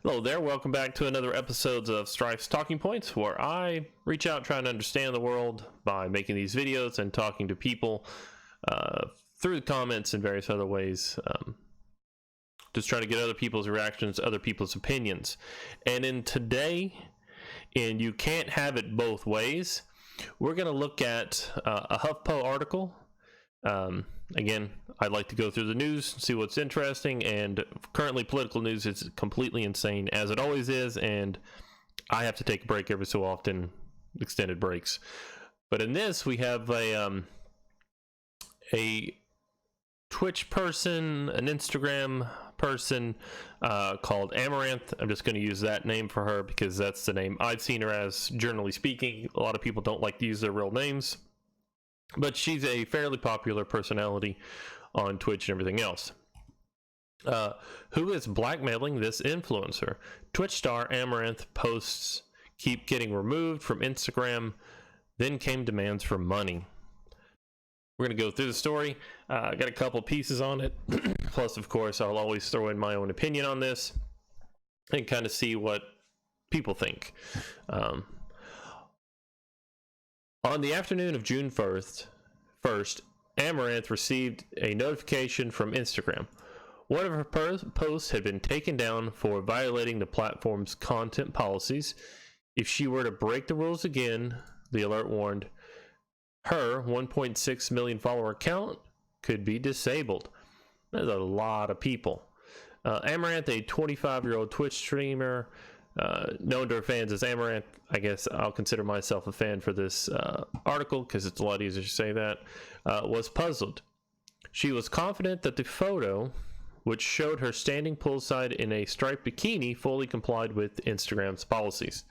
Hello there, welcome back to another episode of Strife's Talking Points, where I reach out trying to understand the world by making these videos and talking to people through the comments and various other ways. Just trying to get other people's reactions, other people's opinions. And You Can't Have It Both Ways, we're going to look at a HuffPo article. Again, I'd like to go through the news, see what's interesting, and currently political news is completely insane, as it always is, and I have to take a break every so often, extended breaks. But in this, we have a Twitch person, an Instagram person called Amouranth. I'm just going to use that name for her because that's the name I've seen her as, generally speaking. A lot of people don't like to use their real names, but she's a fairly popular personality on Twitch and everything else. Who is blackmailing this influencer? Twitch star Amouranth posts keep getting removed from Instagram, then came demands for money. We're going to go through the story. I got a couple pieces on it. Plus, of course, I'll always throw in my own opinion on this and kind of see what people think. On the afternoon of June 1st, Amouranth received a notification from Instagram. One of her posts had been taken down for violating the platform's content policies. If she were to break the rules again, the alert warned, her 1.6 million follower account could be disabled. That's a lot of people. Amouranth, a 25-year-old Twitch streamer, known to her fans as Amouranth. I guess I'll consider myself a fan for this article because it's a lot easier to say that, was puzzled. She was confident that the photo, which showed her standing poolside in a striped bikini, fully complied with Instagram's policies.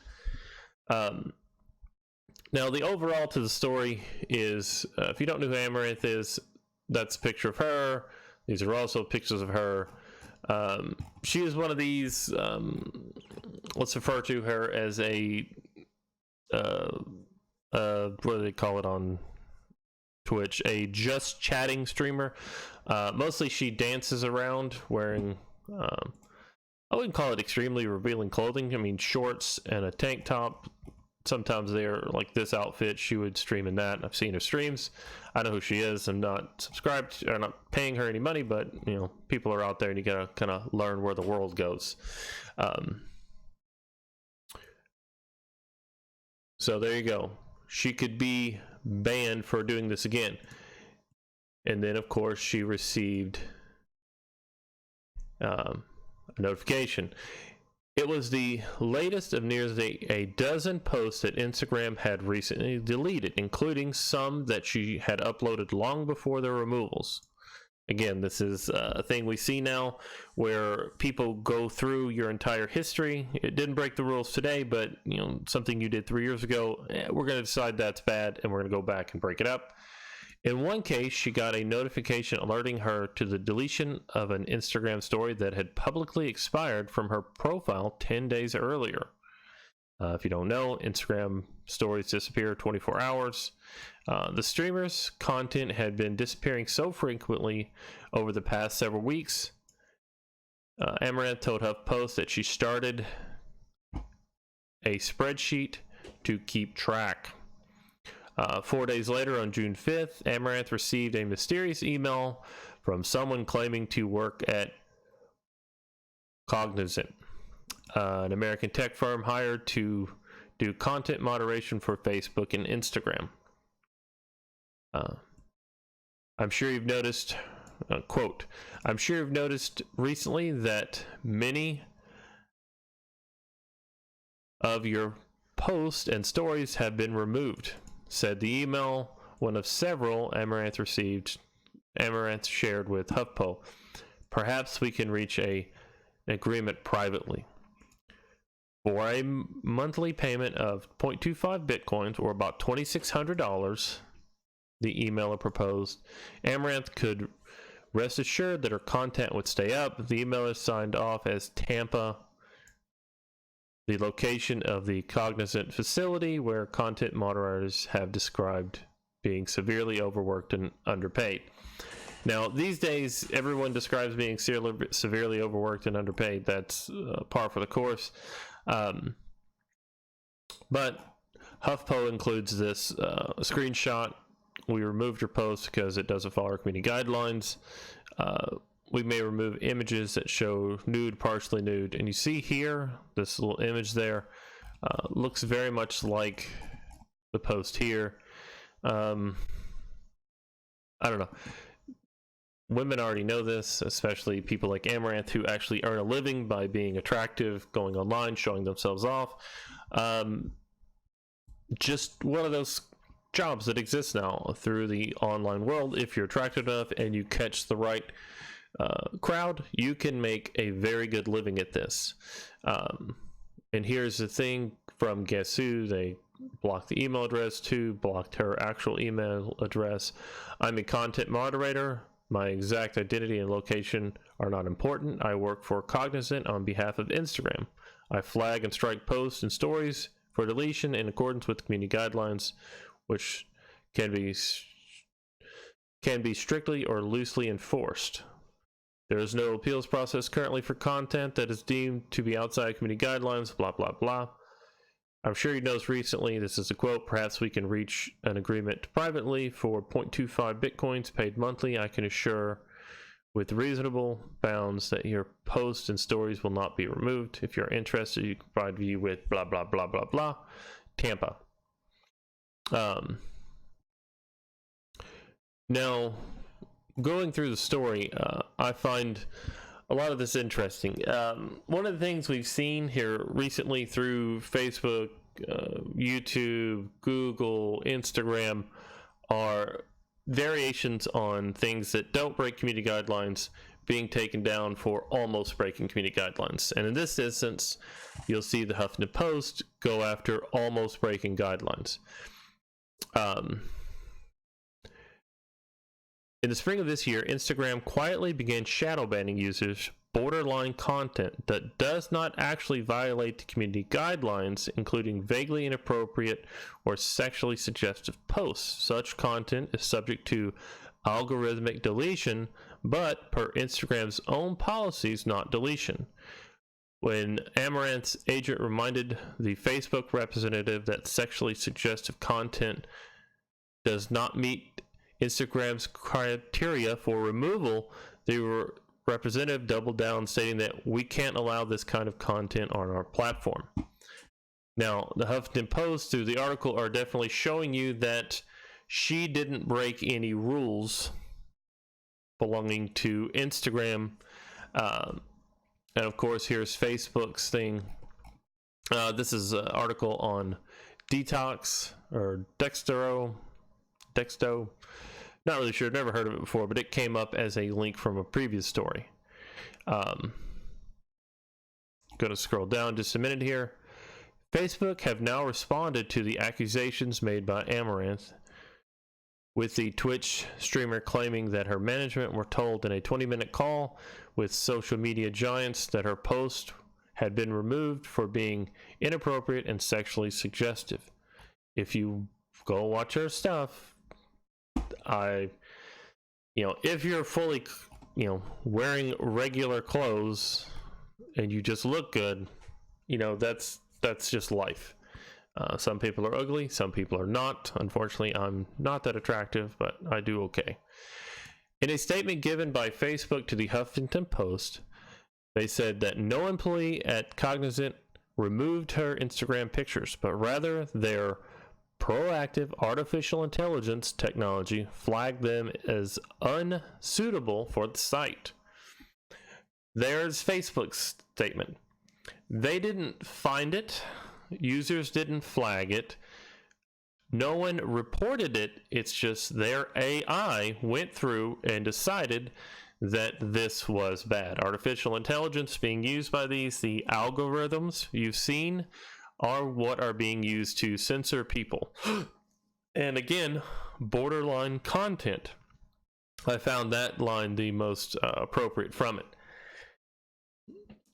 Now, the overall to the story is, if you don't know who Amouranth is, that's a picture of her. These are also pictures of her. She is one of these, let's refer to her as a, what do they call it on Twitch? A just chatting streamer. Mostly she dances around wearing, I wouldn't call it extremely revealing clothing. I mean, shorts and a tank top. Sometimes they're like this outfit. She would stream in that. I've seen her streams. I know who she is. I'm not subscribed or not paying her any money, but you know, people are out there and you gotta kind of learn where the world goes. So there you go. She could be banned for doing this again. And then of course she received a notification. It was the latest of nearly a dozen posts that Instagram had recently deleted, including some that she had uploaded long before their removals. Again, this is a thing we see now where people go through your entire history. It didn't break the rules today, but you know, something you did 3 years ago, we're going to decide that's bad and we're going to go back and break it up. In one case, she got a notification alerting her to the deletion of an Instagram story that had publicly expired from her profile 10 days earlier. If you don't know, Instagram stories disappear 24 hours. The streamer's content had been disappearing so frequently over the past several weeks. Amouranth told HuffPo that she started a spreadsheet to keep track. 4 days later, on June 5th, Amouranth received a mysterious email from someone claiming to work at Cognizant, an American tech firm hired to do content moderation for Facebook and Instagram. I'm sure you've noticed, quote, I'm sure you've noticed recently that many of your posts and stories have been removed, said the email, one of several Amouranth shared with HuffPo. Perhaps we can reach an agreement privately. For a monthly payment of 0.25 bitcoins, or about $2,600, the emailer proposed, Amouranth could rest assured that her content would stay up. The emailer signed off as Tampa, the location of the Cognizant facility, where content moderators have described being severely overworked and underpaid. Now, these days, everyone describes being severely overworked and underpaid. That's par for the course. But HuffPo includes this screenshot. We removed your post because it doesn't follow our community guidelines. We may remove images that show nude, partially nude. And you see here, this little image there looks very much like the post here. I don't know. Women already know this, especially people like Amouranth who actually earn a living by being attractive, going online, showing themselves off. Just one of those jobs that exists now through the online world. If you're attractive enough and you catch the right crowd, you can make a very good living at this. And here's the thing from Guess Who, they blocked the email address too, blocked her actual email address. I'm a content moderator. My exact identity and location are not important. I work for Cognizant on behalf of Instagram. I flag and strike posts and stories for deletion in accordance with community guidelines, which can be strictly or loosely enforced. There is no appeals process currently for content that is deemed to be outside community guidelines, blah, blah, blah. I'm sure you noticed recently, this is a quote, perhaps we can reach an agreement privately for 0.25 bitcoins paid monthly. I can assure with reasonable bounds that your posts and stories will not be removed. If you're interested, you can provide you with blah, blah, blah, blah, blah. Tampa. Now, going through the story, I find a lot of this interesting. One of the things we've seen here recently through Facebook, YouTube, Google, Instagram are variations on things that don't break community guidelines being taken down for almost breaking community guidelines. And in this instance, you'll see the Huffington Post go after almost breaking guidelines. In the spring of this year, Instagram quietly began shadow banning users borderline content that does not actually violate the community guidelines, including vaguely inappropriate or sexually suggestive posts. Such content is subject to algorithmic deletion, but per Instagram's own policies, not deletion. When Amouranth's agent reminded the Facebook representative that sexually suggestive content does not meet Instagram's criteria for removal, the representative doubled down, stating that we can't allow this kind of content on our platform. Now, the Huffington Post, through the article, are definitely showing you that she didn't break any rules belonging to Instagram. And of course, here's Facebook's thing. This is an article on Detox or Dexto. Not really sure, never heard of it before, but it came up as a link from a previous story. Going to scroll down just a minute here. Facebook have now responded to the accusations made by Amouranth, with the Twitch streamer claiming that her management were told in a 20-minute call with social media giants that her post had been removed for being inappropriate and sexually suggestive. If you go watch her stuff, if you're fully, wearing regular clothes and you just look good, that's just life. Some people are ugly, some people are not. Unfortunately, I'm not that attractive, but I do okay. In a statement given by Facebook to the Huffington Post, they said that no employee at Cognizant removed her Instagram pictures, but rather their proactive artificial intelligence technology flagged them as unsuitable for the site. There's Facebook's statement. They didn't find it. Users didn't flag it. No one reported it. It's just their AI went through and decided that this was bad. Artificial intelligence being used by the algorithms you've seen are what are being used to censor people. And again, borderline content. I found that line the most appropriate from it.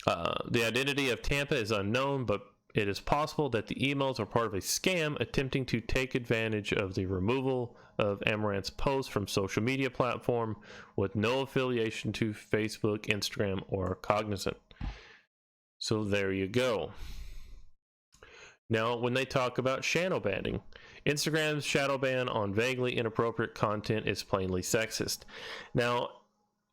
The identity of Tampa is unknown, but it is possible that the emails are part of a scam attempting to take advantage of the removal of Amouranth's posts from social media platform with no affiliation to Facebook, Instagram, or Cognizant. So there you go. Now, when they talk about shadow banning, Instagram's shadow ban on vaguely inappropriate content is plainly sexist. Now,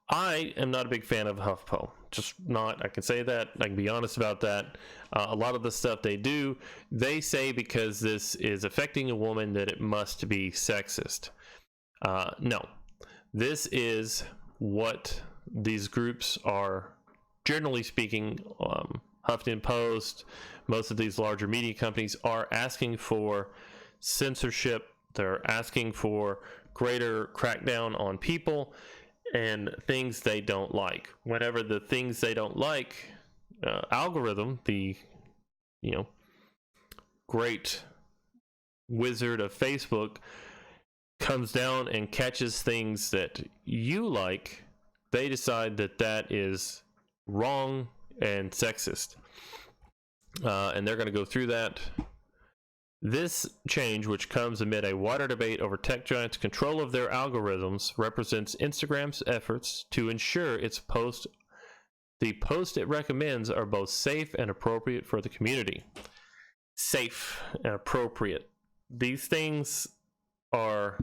I am not a big fan of HuffPo. Just not. I can say that. I can be honest about that. A lot of the stuff they do, they say because this is affecting a woman that it must be sexist. No. This is what these groups are, generally speaking, Huffington Post, most of these larger media companies are asking for censorship. They're asking for greater crackdown on people and things they don't like. Whenever the things they don't like, algorithm, the great wizard of Facebook, comes down and catches things that you like, they decide that that is wrong and sexist, and they're going to go through that. This change, which comes amid a wider debate over tech giants' control of their algorithms, represents Instagram's efforts to ensure the posts it recommends are both safe and appropriate for the community. Safe and appropriate. These things are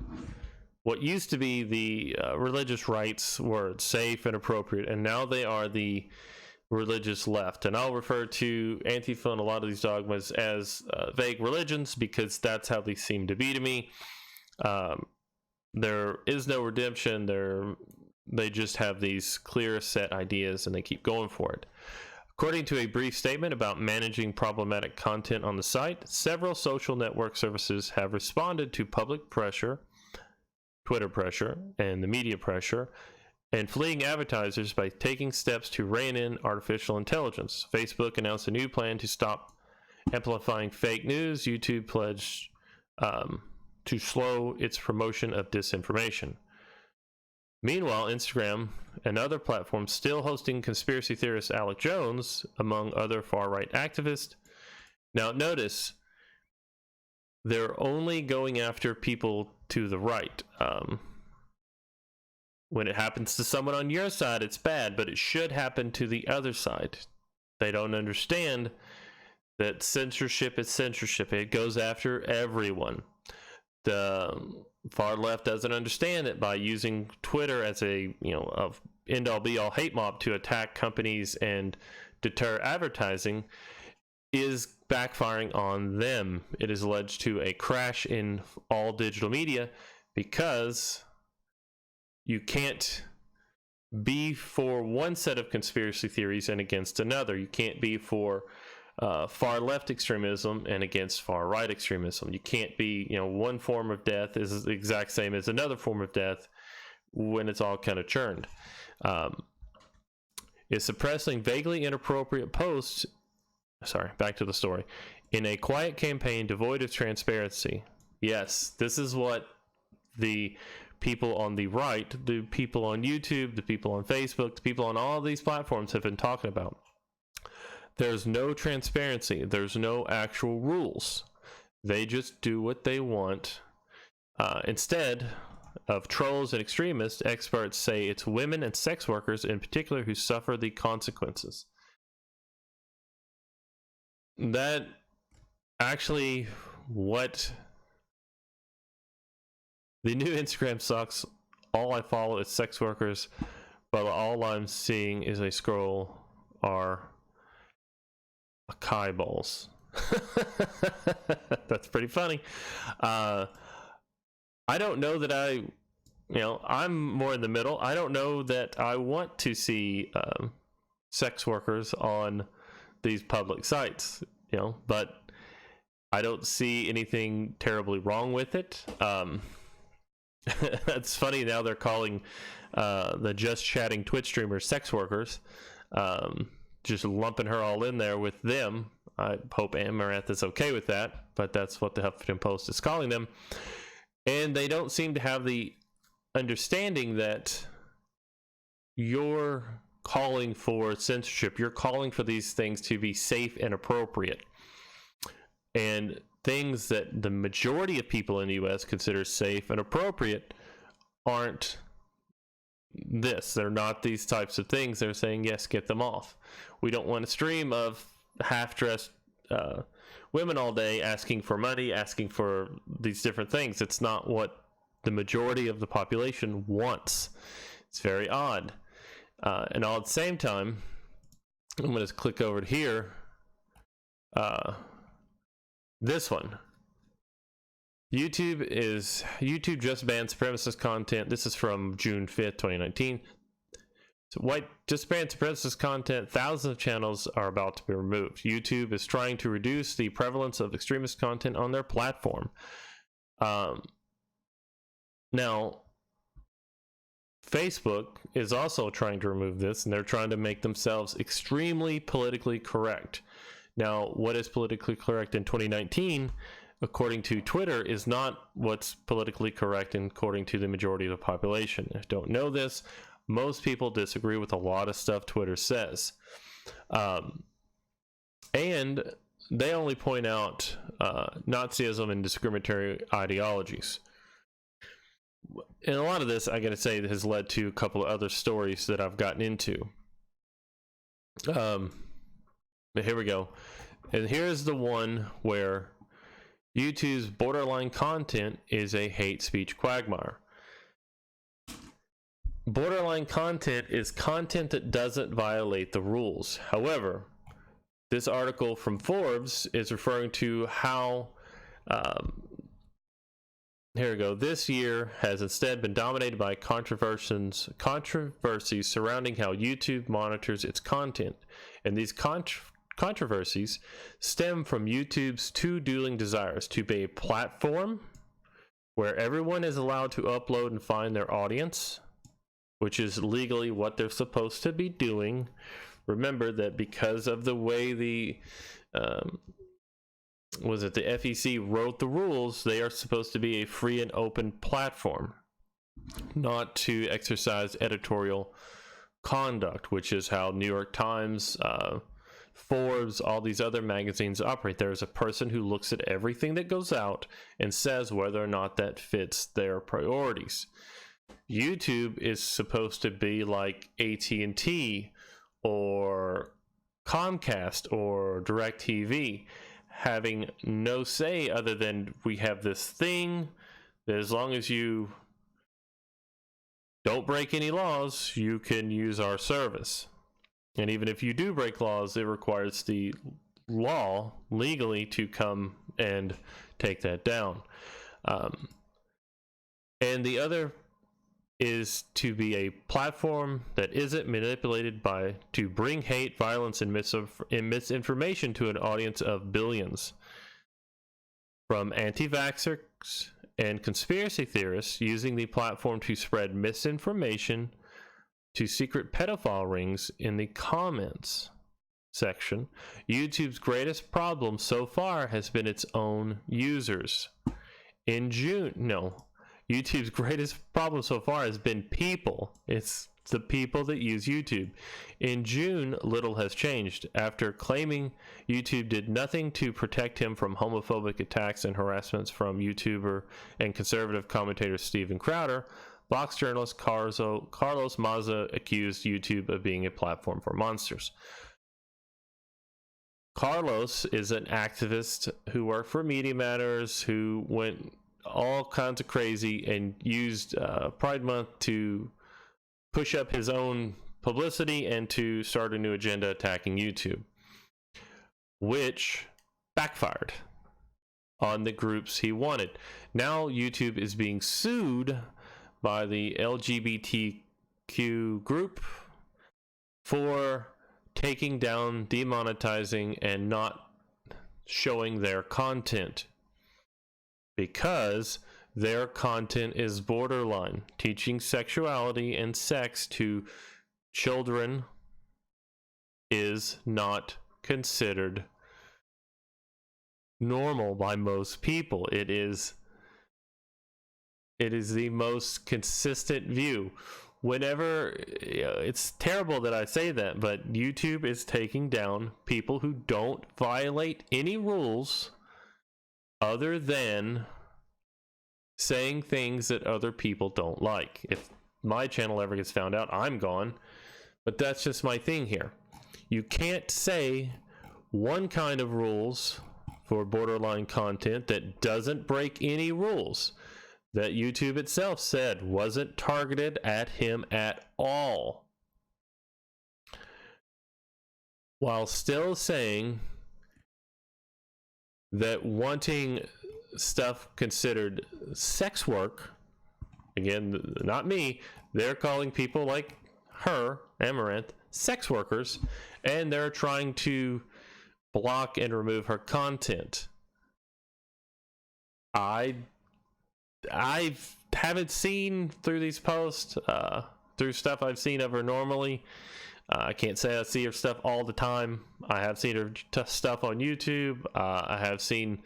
what used to be the religious rights words, safe and appropriate, and now they are the religious left. And I'll refer to Antifa and a lot of these dogmas as vague religions because that's how they seem to be to me. There is no redemption. They just have these clear set ideas and they keep going for it. According to a brief statement about managing problematic content on the site, several social network services have responded to public pressure, Twitter pressure, and the media pressure, and fleeing advertisers by taking steps to rein in artificial intelligence. Facebook announced a new plan to stop amplifying fake news. YouTube pledged to slow its promotion of disinformation. Meanwhile, Instagram and other platforms still hosting conspiracy theorist Alex Jones, among other far-right activists. Now notice, they're only going after people to the right. When it happens to someone on your side, it's bad, but it should happen to the other side. They don't understand that censorship is censorship. It goes after everyone. The far left doesn't understand that by using Twitter as a end-all be-all hate mob to attack companies and deter advertising is backfiring on them. It is led to a crash in all digital media because you can't be for one set of conspiracy theories and against another. You can't be for far left extremism and against far right extremism. You can't be, one form of death is the exact same as another form of death when it's all kind of churned. Is suppressing vaguely inappropriate posts, back to the story, in a quiet campaign devoid of transparency. Yes, this is what the people on the right, the people on YouTube, the people on Facebook, the people on all these platforms have been talking about. There's no transparency. There's no actual rules. They just do what they want. Instead of trolls and extremists, experts say it's women and sex workers in particular who suffer the consequences. That actually what the new Instagram sucks. All I follow is sex workers, but all I'm seeing is a scroll are acai bowls. That's pretty funny. I don't know that I'm more in the middle. I don't know that I want to see sex workers on these public sites, but I don't see anything terribly wrong with it. That's funny, now they're calling the just chatting Twitch streamers sex workers, just lumping her all in there with them. I hope Amouranth is okay with that, but that's what the Huffington Post is calling them. And they don't seem to have the understanding that you're calling for censorship. You're calling for these things to be safe and appropriate. And things that the majority of people in the US consider safe and appropriate aren't this. They're not these types of things. They're saying, yes, get them off. We don't want a stream of half-dressed women all day asking for money, asking for these different things. It's not what the majority of the population wants. It's very odd. And all at the same time, I'm going to click over to here. This one. YouTube just banned supremacist content. This is from June 5th, 2019. So white just banned supremacist content. Thousands of channels are about to be removed. YouTube is trying to reduce the prevalence of extremist content on their platform. Now, Facebook is also trying to remove this, and they're trying to make themselves extremely politically correct. Now, what is politically correct in 2019, according to Twitter, is not what's politically correct according to the majority of the population. If you don't know this, most people disagree with a lot of stuff Twitter says. And they only point out Nazism and discriminatory ideologies. And a lot of this, I gotta say, has led to a couple of other stories that I've gotten into. But here we go. And here's the one where YouTube's borderline content is a hate speech quagmire. Borderline content is content that doesn't violate the rules. However, this article from Forbes is referring to how here we go. This year has instead been dominated by controversies surrounding how YouTube monitors its content. And these controversies stem from YouTube's two dueling desires: to be a platform where everyone is allowed to upload and find their audience, which is legally what they're supposed to be doing. Remember that because of the way the FEC wrote the rules, they are supposed to be a free and open platform, not to exercise editorial conduct, which is how New York Times, Forbes, all these other magazines operate. There's a person who looks at everything that goes out and says whether or not that fits their priorities. YouTube is supposed to be like AT&T or Comcast or DirecTV, having no say other than we have this thing that as long as you don't break any laws, you can use our service. And even if you do break laws, it requires the law legally to come and take that down. And the other is to be a platform that isn't manipulated to bring hate, violence, and misinformation to an audience of billions. From anti-vaxxers and conspiracy theorists using the platform to spread misinformation to secret pedophile rings in the comments section, YouTube's greatest problem so far has been its own users. YouTube's greatest problem so far has been people. It's the people that use YouTube. In June, little has changed. After claiming YouTube did nothing to protect him from homophobic attacks and harassments from YouTuber and conservative commentator Steven Crowder, Vox journalist Carlos Maza accused YouTube of being a platform for monsters. Carlos is an activist who worked for Media Matters, who went all kinds of crazy and used Pride Month to push up his own publicity and to start a new agenda attacking YouTube, which backfired on the groups he wanted. Now YouTube is being sued by the LGBTQ group for taking down, demonetizing, and not showing their content, because their content is borderline. Teaching sexuality and sex to children is not considered normal by most people. It is the most consistent view. Whenever, it's terrible that I say that, but YouTube is taking down people who don't violate any rules other than saying things that other people don't like. If my channel ever gets found out, I'm gone. But that's just my thing here. You can't say one kind of rules for borderline content that doesn't break any rules that YouTube itself said wasn't targeted at him at all, while still saying that wanting stuff considered sex work, again, not me, they're calling people like her, Amouranth, sex workers, and they're trying to block and remove her content. I haven't seen through these posts, through stuff I've seen of her normally. I can't say I see her stuff all the time. I have seen her stuff on YouTube. I have seen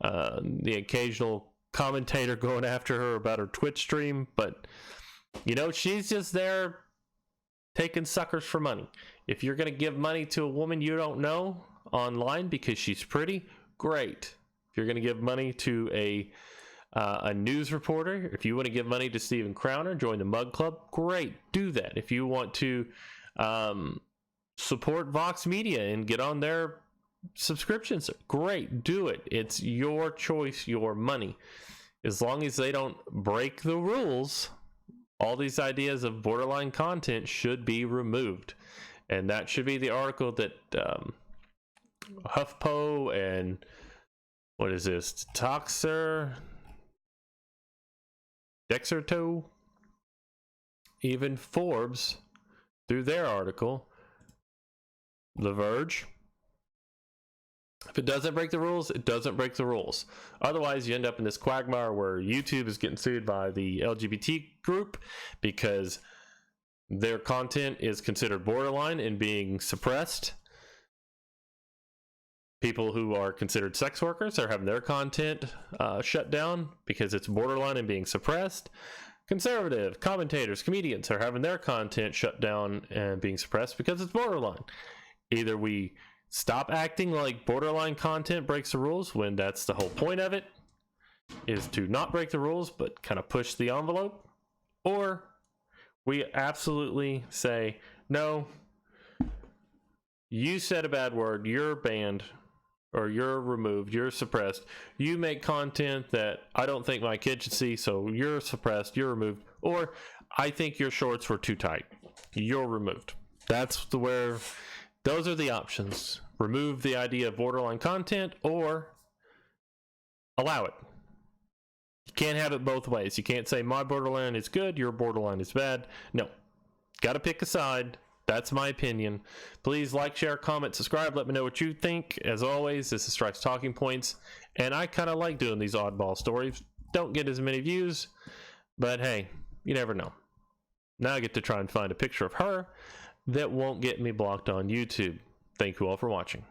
the occasional commentator going after her about her Twitch stream, but you know, she's just there taking suckers for money. If you're going to give money to a woman you don't know online because she's pretty, great. If you're going to give money to a news reporter, if you want to give money to Steven Crowner, join the Mug Club, great, do that. If you want to support Vox Media and get on their subscriptions, great, do it. It's your choice, your money. As long as they don't break the rules, all these ideas of borderline content should be removed. And that should be the article that HuffPo and what is this? Dexerto, even Forbes, through their article, The Verge. If it doesn't break the rules, it doesn't break the rules. Otherwise, you end up in this quagmire where YouTube is getting sued by the LGBT group because their content is considered borderline and being suppressed. People who are considered sex workers are having their content shut down because it's borderline and being suppressed. Conservative commentators, comedians are having their content shut down and being suppressed because it's borderline. Either we stop acting like borderline content breaks the rules, when that's the whole point of it, is to not break the rules but kind of push the envelope, or we absolutely say, no, you said a bad word, you're banned, or you're removed, you're suppressed, you make content that I don't think my kid should see, so you're suppressed, you're removed, or I think your shorts were too tight, you're removed. Those are the options. Remove the idea of borderline content or allow it. You can't have it both ways. You can't say my borderline is good, your borderline is bad. No. Gotta pick a side. That's my opinion. Please like, share, comment, subscribe. Let me know what you think. As always, this is Strike's Talking Points, and I kind of like doing these oddball stories. Don't get as many views, but hey, you never know. Now I get to try and find a picture of her that won't get me blocked on YouTube. Thank you all for watching.